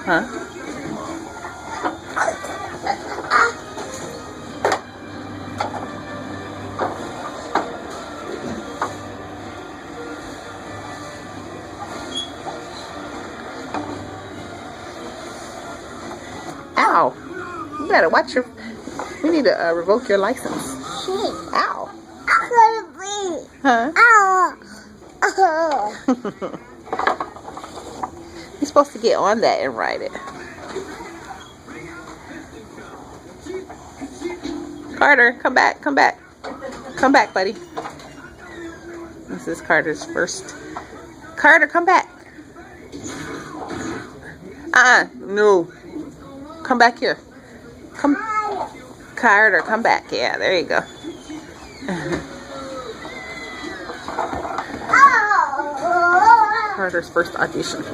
Huh? Ow. You better watch your... We need to revoke your license. Ow. Huh? You're supposed to get on that and ride it. Carter, come back, come back. Come back, buddy. This is Carter's first. Carter, come back. No. Come back here. Come. Carter, come back. Yeah, there you go. Carter's first audition.